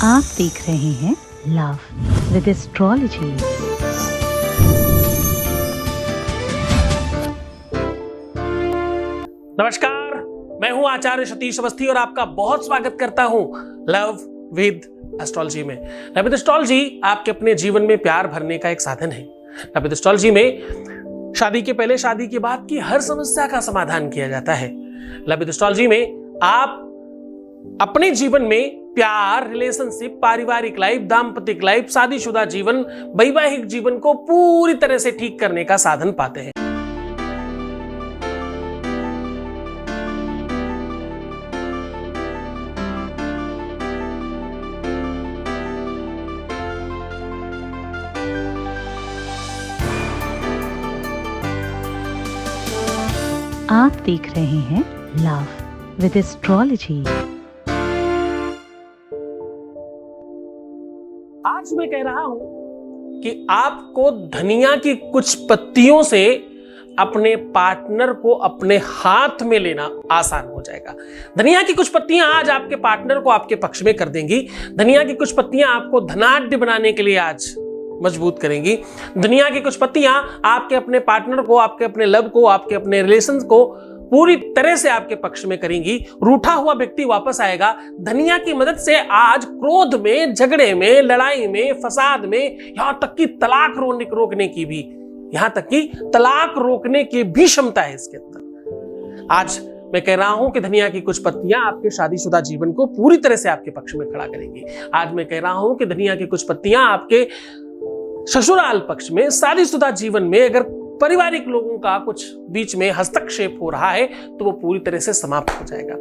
आप देख रहे हैं लव विद एस्ट्रोलॉजी। नमस्कार, मैं हूं आचार्य सतीश अवस्थी और आपका बहुत स्वागत करता हूं लव विद एस्ट्रोलॉजी में। लव विद एस्ट्रोलॉजी आपके अपने जीवन में प्यार भरने का एक साधन है। लव विद एस्ट्रोलॉजी में शादी के पहले, शादी के बाद की हर समस्या का समाधान किया जाता है। लव विद एस्ट्रोलॉजी में आप अपने जीवन में प्यार, रिलेशनशिप, पारिवारिक लाइफ, दाम्पतिक लाइफ, शादीशुदा जीवन, वैवाहिक जीवन को पूरी तरह से ठीक करने का साधन पाते हैं। आप देख रहे हैं लव विद एस्ट्रोलॉजी। आज मैं कह रहा हूं कि आपको धनिया की कुछ पत्तियों से अपने पार्टनर को अपने हाथ में लेना आसान हो जाएगा। धनिया की कुछ पत्तियां आज आपके पार्टनर को आपके पक्ष में कर देंगी। धनिया की कुछ पत्तियां आपको धनाढ्य बनाने के लिए आज मजबूत करेंगी। दुनिया की कुछ पत्तियां आपके अपने पार्टनर को, आपके अपने लव को, आपके अपने रिलेशन को पूरी तरह से आपके पक्ष में करेंगी। रूठा हुआ व्यक्ति वापस आएगा। धनिया की मदद से आज क्रोध में, झगड़े में, लड़ाई में, फसाद में, यहां तक कि तलाक रोकने की भी, यहां तक कि तलाक रोकने की भी क्षमता है इसके अंदर। आज मैं कह रहा हूं कि धनिया की कुछ पत्तियां आपके शादीशुदा जीवन को पूरी तरह से आपके पक्ष में खड़ा करेंगी। आज मैं कह रहा हूं कि धनिया की कुछ पत्तियां आपके ससुराल पक्ष में, शादीशुदा जीवन में अगर पारिवारिक लोगों का कुछ बीच में हस्तक्षेप हो रहा है तो वो पूरी तरह से समाप्त हो जाएगा।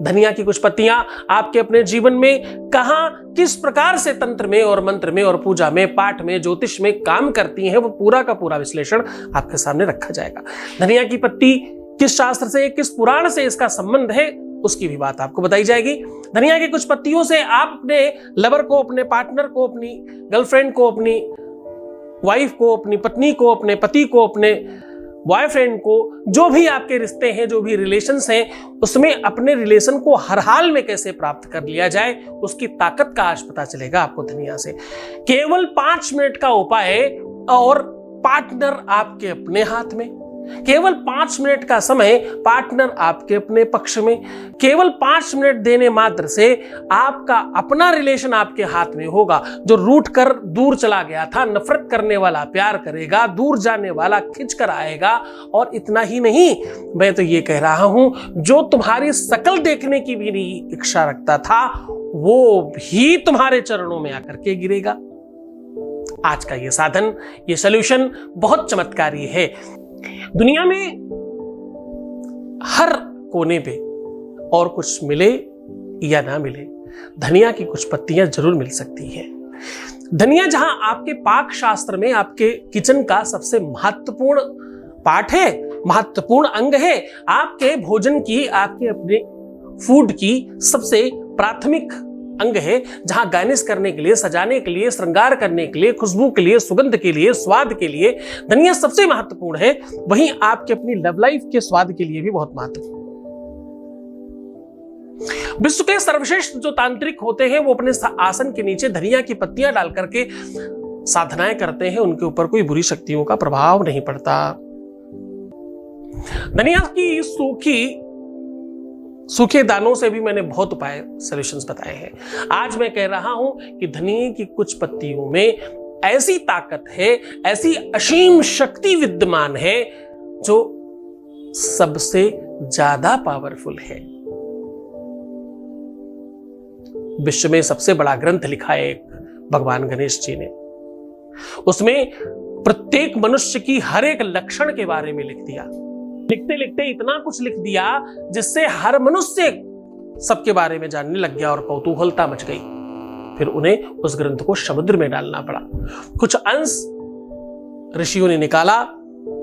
धनिया की कुछ पत्तियां आपके अपने जीवन में कहां, किस प्रकार से तंत्र में और मंत्र में और पूजा में, पाठ में, ज्योतिष में काम करती हैं, वो पूरा का पूरा विश्लेषण आपके सामने रखा जाएगा। धनिया की पत्ती किस शास्त्र से, किस पुराण से इसका संबंध है, उसकी भी बात आपको बताई जाएगी। धनिया की कुछ पत्तियों से आप अपने लवर को, अपने पार्टनर को, अपनी गर्लफ्रेंड को, अपनी वाइफ को, अपनी पत्नी को, अपने पति को, अपने बॉयफ्रेंड को, जो भी आपके रिश्ते हैं, जो भी रिलेशंस हैं, उसमें अपने रिलेशन को हर हाल में कैसे प्राप्त कर लिया जाए, उसकी ताकत का आज पता चलेगा आपको धनिया से। केवल 5 मिनट का उपाय है और पार्टनर आपके अपने हाथ में। केवल 5 मिनट का समय, पार्टनर आपके अपने पक्ष में। केवल 5 मिनट देने मात्र से आपका अपना रिलेशन आपके हाथ में होगा। जो रूठ कर दूर चला गया था, नफरत करने वाला प्यार करेगा, दूर जाने वाला खिंच कर आएगा। और इतना ही नहीं, मैं तो ये कह रहा हूं, जो तुम्हारी शकल देखने की भी नहीं इच्छा रखता था, वो भी तुम्हारे चरणों में आकर के गिरेगा। आज का ये साधन, ये सॉल्यूशन बहुत चमत्कारी है। दुनिया में हर कोने पे और कुछ मिले या ना मिले, धनिया की कुछ पत्तियां जरूर मिल सकती हैं। धनिया जहां आपके पाक शास्त्र में आपके किचन का सबसे महत्वपूर्ण पार्ट है, महत्वपूर्ण अंग है, आपके भोजन की, आपके अपने फूड की सबसे प्राथमिक अंग है, जहां गार्निश करने के लिए, सजाने के लिए, श्रृंगार करने के लिए, खुशबू के लिए, सुगंध के लिए, स्वाद के लिए धनिया सबसे महत्वपूर्ण है। वहीं आपके अपनी लव लाइफ के स्वाद के लिए भी बहुत महत्वपूर्ण। विश्व के सर्वश्रेष्ठ जो तांत्रिक होते हैं, वो अपने आसन के नीचे धनिया की पत्तियां डाल करके साधनाएं करते हैं। उनके ऊपर कोई बुरी शक्तियों का प्रभाव नहीं पड़ता। धनिया की सूखे दानों से भी मैंने बहुत उपाय, सॉल्यूशंस बताए हैं। आज मैं कह रहा हूं कि धनिया की कुछ पत्तियों में ऐसी ताकत है, ऐसी असीम शक्ति विद्यमान है, जो सबसे ज्यादा पावरफुल है। विश्व में सबसे बड़ा ग्रंथ लिखा है भगवान गणेश जी ने। उसमें प्रत्येक मनुष्य की हर एक लक्षण के बारे में लिख दिया। लिखते लिखते इतना कुछ लिख दिया जिससे हर मनुष्य सबके बारे में जानने लग गया और कौतूहलता मच गई। फिर उन्हें उस ग्रंथ को समुद्र में डालना पड़ा। कुछ अंश ऋषियों ने निकाला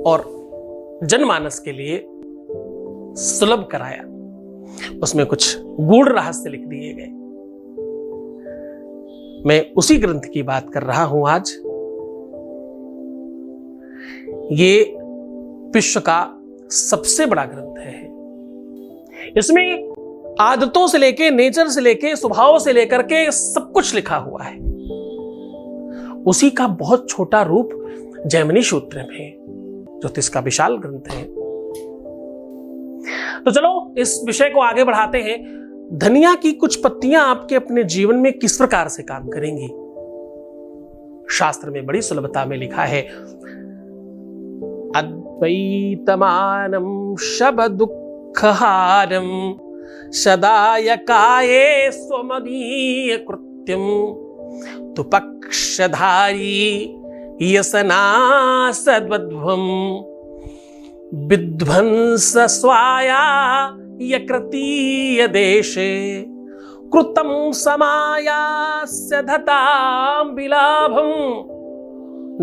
और जनमानस के लिए सुलभ कराया। उसमें कुछ गूढ़ रहस्य लिख दिए गए। मैं उसी ग्रंथ की बात कर रहा हूं आज। ये विश्व का सबसे बड़ा ग्रंथ है। इसमें आदतों से लेके, नेचर से लेके, स्वभाव से लेकर के सब कुछ लिखा हुआ है। उसी का बहुत छोटा रूप जैमिनी सूत्र में, ज्योतिष का विशाल ग्रंथ है। तो चलो इस विषय को आगे बढ़ाते हैं। धनिया की कुछ पत्तियां आपके अपने जीवन में किस प्रकार से काम करेंगी। शास्त्र में बड़ी सुलभता में लिखा है, अद्वैतमानम शबदुःखहारम सदायकाये स्वमदीय कृत्यम तु पक्षधारी यसना सद्वध्वम विध्वंस स्वाया यकृतीय देशे कृतं समायास्य धतां विलाभं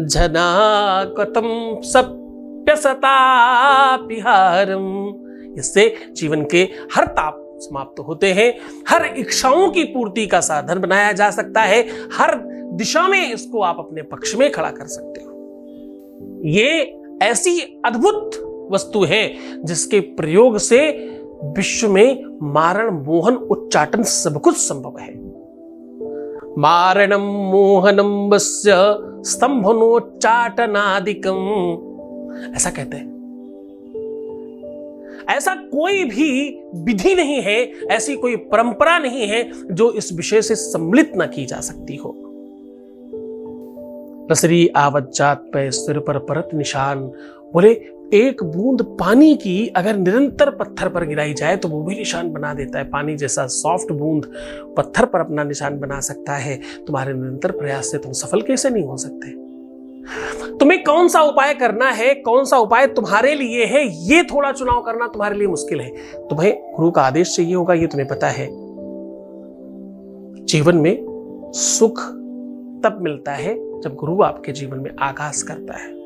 जनाकतं सप्यसतापिहारम्। इससे जीवन के हर ताप समाप्त होते हैं, हर इच्छाओं की पूर्ति का साधन बनाया जा सकता है, हर दिशा में इसको आप अपने पक्ष में खड़ा कर सकते हो। ये ऐसी अद्भुत वस्तु है जिसके प्रयोग से विश्व में मारण, मोहन, उच्चाटन सब कुछ संभव है। मारणम मोहनम वस्य स्तंभनोच्चाटनादिकम, ऐसा कहते हैं। ऐसा कोई भी विधि नहीं है, ऐसी कोई परंपरा नहीं है जो इस विषय से सम्मिलित न की जा सकती हो। रसरी आवत जात पे सिर पर परत निशान, बोले एक बूंद पानी की अगर निरंतर पत्थर पर गिराई जाए तो वो भी निशान बना देता है। पानी जैसा सॉफ्ट बूंद पत्थर पर अपना निशान बना सकता है। तुम्हारे निरंतर प्रयास से तुम सफल कैसे नहीं हो सकते। तुम्हें कौन सा उपाय करना है, कौन सा उपाय तुम्हारे लिए है, ये थोड़ा चुनाव करना तुम्हारे लिए मुश्किल है। तुम्हें गुरु का आदेश चाहिए होगा, ये तुम्हें पता है। जीवन में सुख तब मिलता है जब गुरु आपके जीवन में आगाज करता है।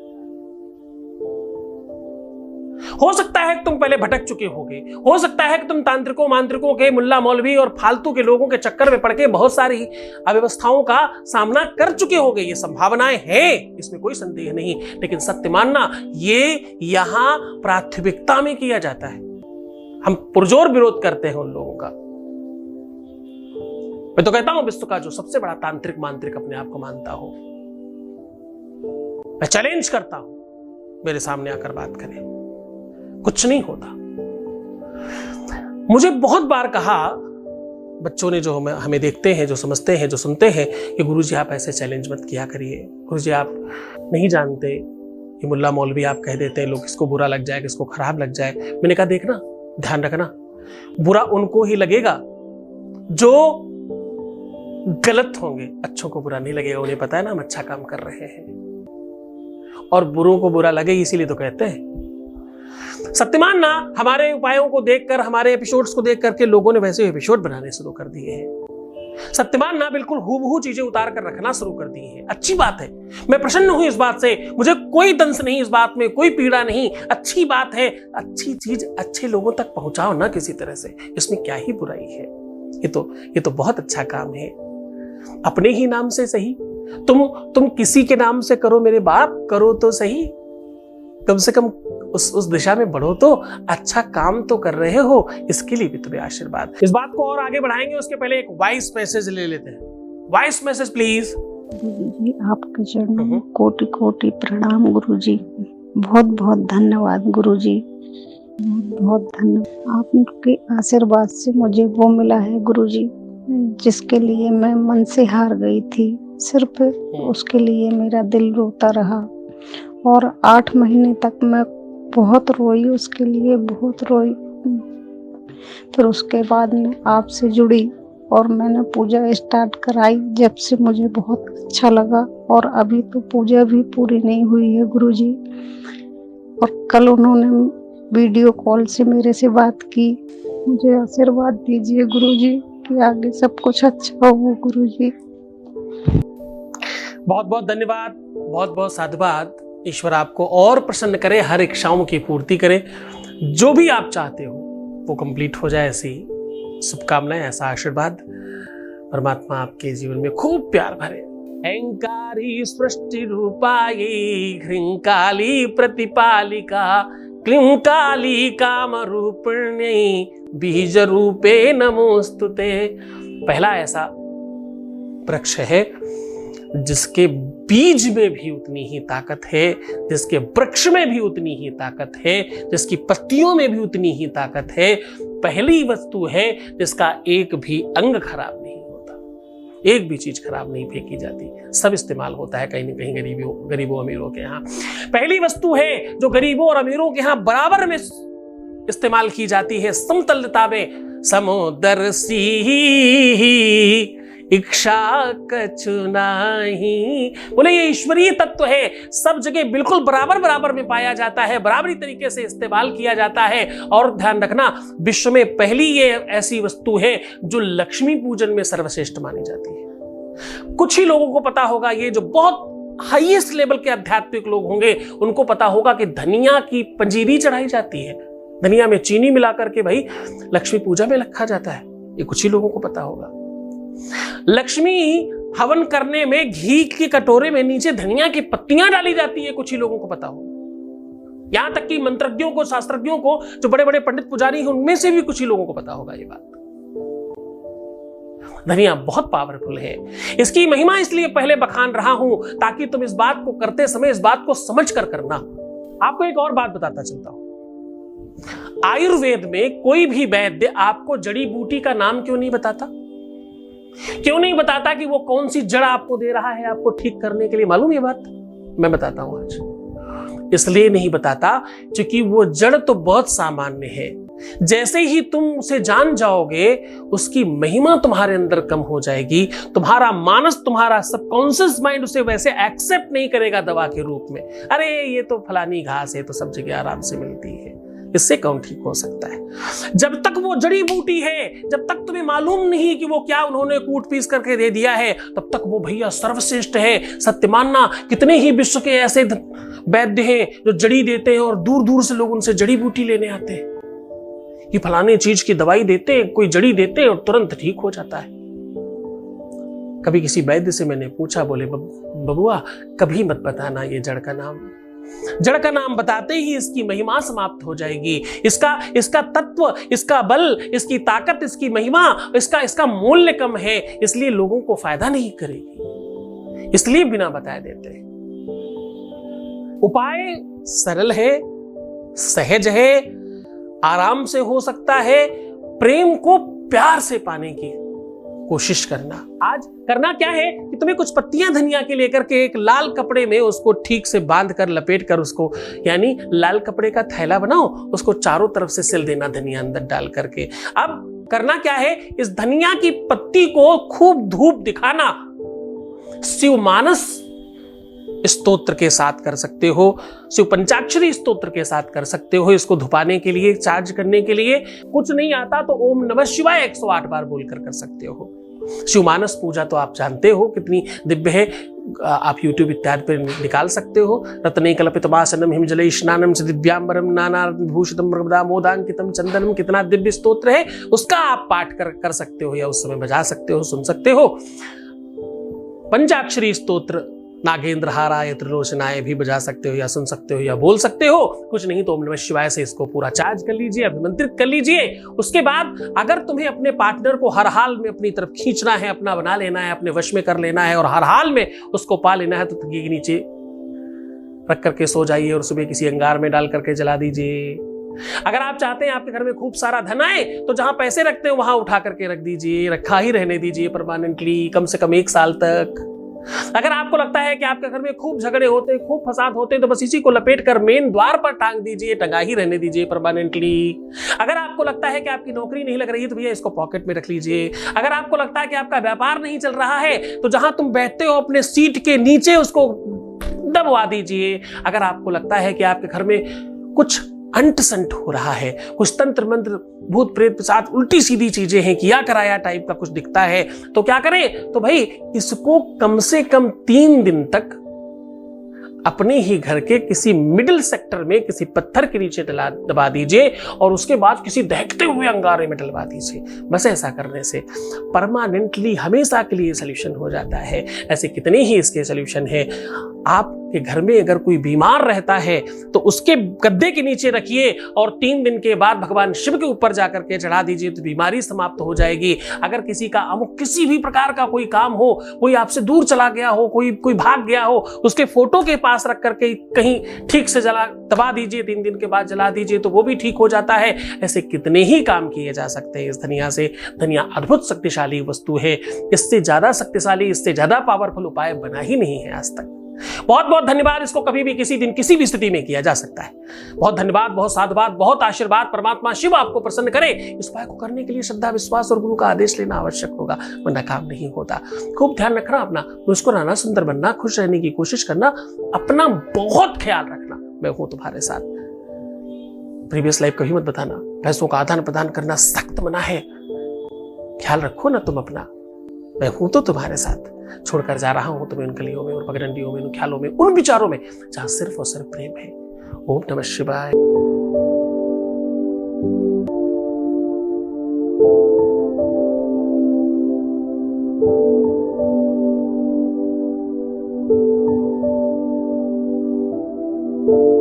हो सकता है कि तुम पहले भटक चुके होगे, हो सकता है कि तुम तांत्रिकों, मांत्रिकों के, मुल्ला मौलवी और फालतू के लोगों के चक्कर में पड़ के बहुत सारी अव्यवस्थाओं का सामना कर चुके होगे। ये संभावनाएं हैं, इसमें कोई संदेह नहीं। लेकिन सत्य मानना, ये यहां प्राथमिकता में किया जाता है। हम पुरजोर विरोध करते हैं उन लोगों का। मैं तो कहता हूं विश्व का जो सबसे बड़ा तांत्रिक, मांत्रिक अपने आप को मानता हो, मैं चैलेंज करता हूं, मेरे सामने आकर बात करें। कुछ नहीं होता। मुझे बहुत बार कहा बच्चों ने, जो हमें देखते हैं, जो समझते हैं, जो सुनते हैं, कि गुरुजी आप ऐसे चैलेंज मत किया करिए, गुरुजी आप नहीं जानते, ये मुल्ला मौलवी आप कह देते हैं, लोग किसको बुरा लग जाए, किसको खराब लग जाए। मैंने कहा देखना, ध्यान रखना, बुरा उनको ही लगेगा जो गलत होंगे, अच्छों को बुरा नहीं लगेगा। उन्हें पता है ना हम अच्छा काम कर रहे हैं, और बुरों को बुरा लगे इसीलिए तो कहते हैं। सत्य मानना, हमारे उपायों को देखकर, हमारे एपिसोड्स को देख करके लोगों ने वैसे एपिसोड बनाने शुरू कर दिए हैं। सत्य मानना, बिल्कुल हूबहू चीजें उतार कर रखना शुरू कर दी है। अच्छी बात है, मैं प्रसन्न हूं इस बात से, मुझे कोई दंश नहीं इस बात में, कोई पीड़ा नहीं। अच्छी बात है, अच्छी चीज अच्छे लोगों तक पहुंचाओ ना किसी तरह से, इसमें क्या ही बुराई है। ये तो बहुत अच्छा काम है। अपने ही नाम से सही, तुम किसी के नाम से करो मेरे बाप, करो तो सही, कम से कम उस दिशा में बढ़ो तो, अच्छा काम तो कर रहे हो, इसके लिए भी तुम्हें आशीर्वाद। इस बात को और आगे बढ़ाएंगे, उसके पहले एक वॉइस मैसेज ले लेते हैं। Voice message please. गुरुजी आपके चरणों में कोटि कोटि प्रणाम गुरुजी, बहुत बहुत धन्यवाद गुरुजी, बहुत बहुत धन्यवाद। आपके आशीर्वाद से मुझे वो मिला है गुरुजी जिसके लिए मैं मन से हार गई थी। सिर्फ उसके लिए मेरा दिल रोता रहा, और 8 महीने तक मैं बहुत रोई, उसके लिए बहुत रोई। फिर उसके बाद मैं आपसे जुड़ी और मैंने पूजा स्टार्ट कराई, जब से मुझे बहुत अच्छा लगा। और अभी तो पूजा भी पूरी नहीं हुई है गुरुजी, और कल उन्होंने वीडियो कॉल से मेरे से बात की। मुझे आशीर्वाद दीजिए गुरुजी कि आगे सब कुछ अच्छा हो गुरुजी। बहुत बहुत धन्यवाद, बहुत बहुत साधुवाद। ईश्वर आपको और प्रसन्न करे, हर इच्छाओं की पूर्ति करे, जो भी आप चाहते हो वो कंप्लीट हो जाए, ऐसी शुभकामनाएं, ऐसा आशीर्वाद परमात्मा आपके जीवन में खूब प्यार भरे। अहंकारी सृष्टि रूपायी ह्रींकाली प्रतिपालिका क्लीं काली काम रूपिणी बीज रूपे नमोस्तुते। पहला ऐसा वृक्ष है जिसके बीज में भी उतनी ही ताकत है, जिसके वृक्ष में भी उतनी ही ताकत है, जिसकी पत्तियों में भी उतनी ही ताकत है। पहली वस्तु है जिसका एक भी अंग खराब नहीं होता, एक भी चीज खराब नहीं फेंकी जाती, सब इस्तेमाल होता है कहीं न कहीं गरीबों अमीरों के यहाँ। पहली वस्तु है जो गरीबों और अमीरों के यहाँ बराबर में इस्तेमाल की जाती है, समतलता में। समुद्र सी इच्छा कछु नाही। बोले ये ईश्वरीय तत्व है, सब जगह बिल्कुल बराबर में पाया जाता है, बराबरी तरीके से इस्तेमाल किया जाता है। और ध्यान रखना, विश्व में पहली ये ऐसी वस्तु है जो लक्ष्मी पूजन में सर्वश्रेष्ठ मानी जाती है। कुछ ही लोगों को पता होगा, ये जो बहुत हाईएस्ट लेवल के आध्यात्मिक लोग होंगे उनको पता होगा कि धनिया की पंजीरी चढ़ाई जाती है, धनिया में चीनी मिलाकर के भाई लक्ष्मी पूजा में रखा जाता है। ये कुछ ही लोगों को पता होगा। लक्ष्मी हवन करने में घी के कटोरे में नीचे धनिया की पत्तियां डाली जाती है, कुछ ही लोगों को पता होगा। यहां तक कि मंत्रज्ञों को, शास्त्रज्ञों को, जो बड़े बड़े पंडित पुजारी हैं, उनमें से भी कुछ ही लोगों को पता होगा ये बात। धनिया बहुत पावरफुल है। इसकी महिमा इसलिए पहले बखान रहा हूं ताकि तुम इस बात को करते समय इस बात को समझ कर करना। आपको एक और बात बताता चलता हूं, आयुर्वेद में कोई भी वैद्य आपको जड़ी बूटी का नाम क्यों नहीं बताता? क्यों नहीं बताता कि वो कौन सी जड़ आपको दे रहा है आपको ठीक करने के लिए? मालूम ये बात? मैं बताता हूं आज। इसलिए नहीं बताता क्योंकि वो जड़ तो बहुत सामान्य है, जैसे ही तुम उसे जान जाओगे उसकी महिमा तुम्हारे अंदर कम हो जाएगी। तुम्हारा मानस, तुम्हारा सबकॉन्शियस माइंड उसे वैसे एक्सेप्ट नहीं करेगा दवा के रूप में। अरे ये तो फलानी घास है, तो सब जगह आराम से मिलती है, इससे कौन ठीक हो सकता है? जब तक वो जड़ी बूटी है, जब तक तुम्हें मालूम नहीं कि वो क्या उन्होंने कूट पीस करके दे दिया है, तब तक वो भैया सर्वश्रेष्ठ है। सत्य मानना, कितने ही विश्व के ऐसे वैद्य हैं जो जड़ी देते हैं और दूर दूर से लोग उनसे जड़ी बूटी लेने आते हैं कि फलाने चीज की दवाई देते हैं, कोई जड़ी देते हैं और तुरंत ठीक हो जाता है। कभी किसी वैद्य से मैंने पूछा, बोले बबुआ कभी मत बताना ये जड़ का नाम। जड़ का नाम बताते ही इसकी महिमा समाप्त हो जाएगी। इसका तत्व, इसका बल, इसकी ताकत, इसकी महिमा, इसका मूल्य कम है, इसलिए लोगों को फायदा नहीं करेगी, इसलिए बिना बताए देते हैं। उपाय सरल है, सहज है, आराम से हो सकता है। प्रेम को प्यार से पाने की कोशिश करना। आज करना क्या है कि तुम्हें कुछ पत्तियां धनिया के लेकर के एक लाल कपड़े में उसको ठीक से बांध कर, लपेट कर, उसको यानी लाल कपड़े का थैला बनाओ, उसको चारों तरफ से सिल देना धनिया अंदर डाल करके। अब करना क्या है, इस धनिया की पत्ती को खूब धूप दिखाना। शिव मानस स्तोत्र के साथ कर सकते हो, शिव पंचाक्षरी स्तोत्र के साथ कर सकते हो। इसको धुपाने के लिए, चार्ज करने के लिए कुछ नहीं आता तो ओम नमः शिवाय 108 बार बोलकर कर सकते हो। शिव मानस पूजा तो आप जानते हो कितनी दिव्य है, आप YouTube इत्यादि पर निकाल सकते हो। रत्ने कल्पितमासनम हिमजले स्नानम च दिव्यांबरम नाना विभूषितम मृगदा मोदांकितम चंदनम, कितना दिव्य स्तोत्र है, उसका आप पाठ कर सकते हो या उस समय बजा सकते हो, सुन सकते हो। पंचाक्षरी स्तोत्र नागेंद्र हाराय त्रिलोचनाय भी बजा सकते हो या सुन सकते हो या बोल सकते हो। कुछ नहीं तो ओम नमः शिवाय से इसको पूरा चार्ज कर लीजिए, अभिमंत्रित कर लीजिए। उसके बाद अगर तुम्हें अपने पार्टनर को हर हाल में अपनी तरफ खींचना है, अपना बना लेना है, अपने वश में कर लेना है और हर हाल में उसको पा लेना है, तो तकिए के नीचे रख करके सो जाइए और सुबह किसी अंगार में डाल करके जला दीजिए। अगर आप चाहते हैं आपके घर में खूब सारा धन आए, तो जहां पैसे रखते हैं वहां उठा करके रख दीजिए, रखा ही रहने दीजिए परमानेंटली, कम से कम 1 साल तक। अगर आपको लगता है कि आपके घर में खूब झगड़े होते हैं, खूब फसाद होते हैं, तो बस इसी को लपेट कर मेन द्वार पर टांग दीजिए, टंगा ही रहने दीजिए परमानेंटली। अगर आपको लगता है कि आपकी नौकरी नहीं लग रही है, तो भैया इसको पॉकेट में रख लीजिए। अगर आपको लगता है कि आपका व्यापार नहीं चल रहा है, तो जहां तुम बैठते हो अपने सीट के नीचे उसको दबवा दीजिए। अगर आपको लगता है कि आपके घर में कुछ अंट संट हो रहा है, कुछ तंत्र मंत्र, भूत प्रेत के साथ उल्टी सीधी चीजें हैं, किया कराया टाइप का कुछ दिखता है, तो क्या करें? तो भाई इसको कम से कम 3 दिन तक अपने ही घर के किसी मिडिल सेक्टर में किसी पत्थर के नीचे दबा दीजिए और उसके बाद किसी दहकते हुए अंगारे में डलवा दीजिए। बस ऐसा करने से परमानेंटली हमेशा के लिए सॉल्यूशन हो जाता है। ऐसे कितने ही इसके सॉल्यूशन है। आप कि घर में अगर कोई बीमार रहता है तो उसके गद्दे के नीचे रखिए और 3 दिन के बाद भगवान शिव के ऊपर जाकर के चढ़ा दीजिए तो बीमारी समाप्त हो जाएगी। अगर किसी का अमुक किसी भी प्रकार का कोई काम हो, कोई आपसे दूर चला गया हो, कोई भाग गया हो, उसके फोटो के पास रख करके कहीं ठीक से दबा दीजिए, 3 दिन के बाद जला दीजिए तो वो भी ठीक हो जाता है। ऐसे कितने ही काम किए जा सकते हैं इस धनिया से। धनिया अद्भुत शक्तिशाली वस्तु है, इससे ज्यादा शक्तिशाली, इससे ज्यादा पावरफुल उपाय बना ही नहीं है आज तक। बहुत बहुत धन्यवाद। इसको कभी भी किसी दिन किसी भी स्थिति में किया जा सकता है। बहुत धन्यवाद, बहुत साधुवाद, बहुत आशीर्वाद। परमात्मा शिव आपको प्रसन्न करे। इस उपाय को करने के लिए श्रद्धा, विश्वास और गुरु का आदेश लेना आवश्यक होगा, वरना काम नहीं होता। खूब ध्यान रखना अपना, मुस्कुराना, सुंदर बनना, खुश रहने की कोशिश करना, अपना बहुत ख्याल रखना। मैं हूं तुम्हारे साथ। प्रीवियस लाइफ कभी मत बताना। पैसों का आदान प्रदान करना सख्त मना है। ख्याल रखो ना तुम अपना। मैं हूं तो तुम्हारे साथ। छोड़कर जा रहा हूं तुम्हें उन गलियों में, उन पगडंडियों में, उन ख्यालों में, उन विचारों में जहां सिर्फ और सिर्फ प्रेम है। ओम नमः शिवाय।